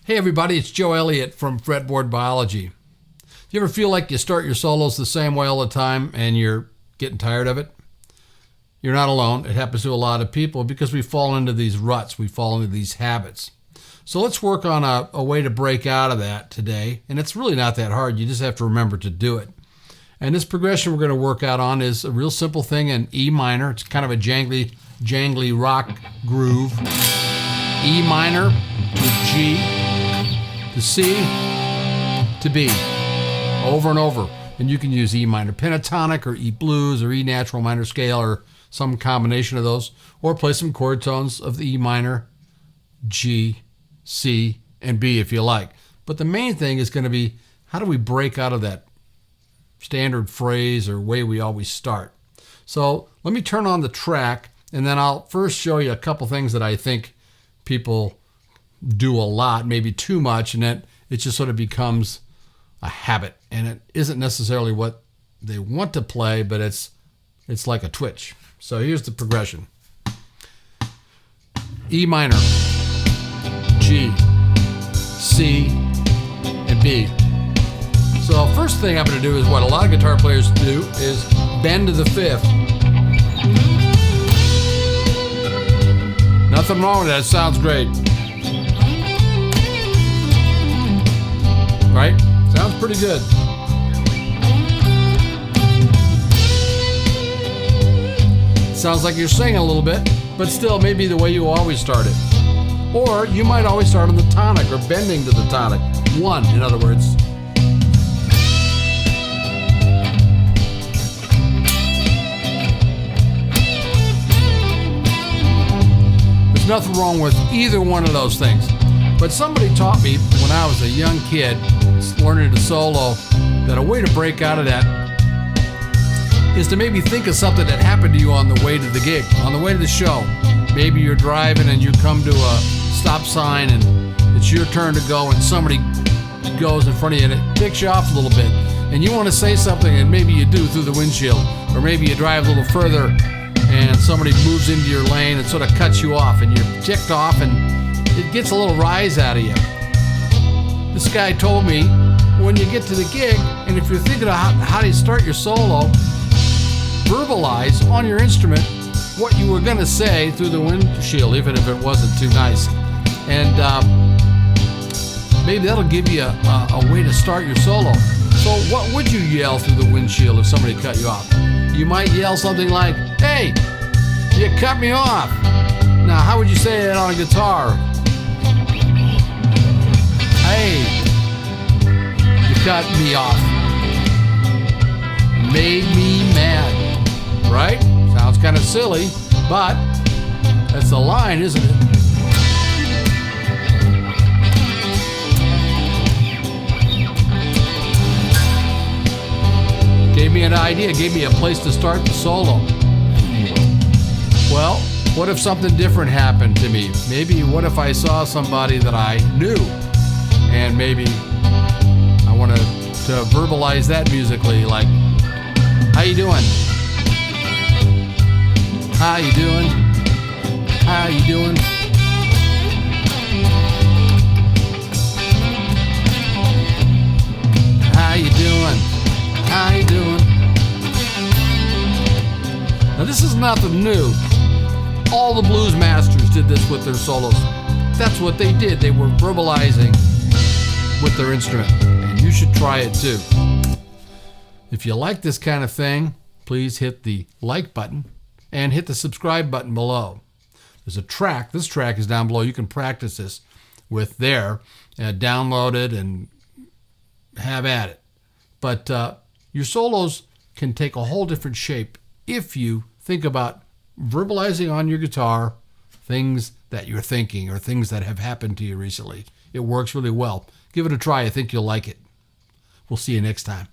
Hey everybody, it's Joe Elliott from Fretboard Biology. Do you ever feel like you start your solos the same way all the time and you're getting tired of it? You're not alone. It happens to a lot of people because we fall into these ruts, we fall into these habits. So let's work on a way to break out of that today. And it's really not that hard. You just have to remember to do it. And this progression we're going to work out on is a real simple thing in E minor. It's kind of a jangly rock groove. E minor to G to C to B, over and over. And you can use E minor pentatonic or E blues or E natural minor scale or some combination of those, or play some chord tones of the E minor, G, C, and B if you like. But the main thing is going to be, how do we break out of that standard phrase or way we always start? So let me turn on the track, and then I'll first show you a couple things that I think people do a lot, maybe too much, and then it just sort of becomes a habit. And it isn't necessarily what they want to play, but it's like a twitch. So here's the progression. E minor, G, C, and B. So first thing I'm going to do is what a lot of guitar players do is bend to the fifth. Nothing wrong with that. It sounds great. Right? Sounds pretty good. Sounds like you're singing a little bit, but still maybe the way you always start it. Or you might always start on the tonic or bending to the tonic. One, in other words. There's nothing wrong with either one of those things. But somebody taught me when I was a young kid, learning to solo, that a way to break out of that is to maybe think of something that happened to you on the way to the gig, on the way to the show. Maybe you're driving and you come to a stop sign and it's your turn to go and somebody goes in front of you and it ticks you off a little bit. And you want to say something and maybe you do through the windshield. Or maybe you drive a little further and somebody moves into your lane and sort of cuts you off and you're ticked off and it gets a little rise out of you. This guy told me when you get to the gig, and if you're thinking of how do you start your solo, verbalize on your instrument what you were going to say through the windshield, even if it wasn't too nice. And maybe that'll give you a way to start your solo. So what would you yell through the windshield if somebody cut you off? You might yell something like, "Hey, you cut me off." Now, how would you say that on a guitar? "Hey, you cut me off. Made me mad." Right? Sounds kind of silly, but that's the line, isn't it? Gave me an idea, gave me a place to start the solo. Well, what if something different happened to me? Maybe what if I saw somebody that I knew? And maybe I want to verbalize that musically, like, "How you doing? How you doing? How you doing? How you doing? How you doing?" Now this is nothing new. All the blues masters did this with their solos. That's what they did. They were verbalizing with their instrument, and you should try it too. If you like this kind of thing, please hit the like button and hit the subscribe button below. There's a track. This track is down below. You can practice this with there, download it and have at it. But your solos can take a whole different shape if you think about verbalizing on your guitar things that you're thinking or things that have happened to you recently. It works really well. Give it a try. I think you'll like it. We'll see you next time.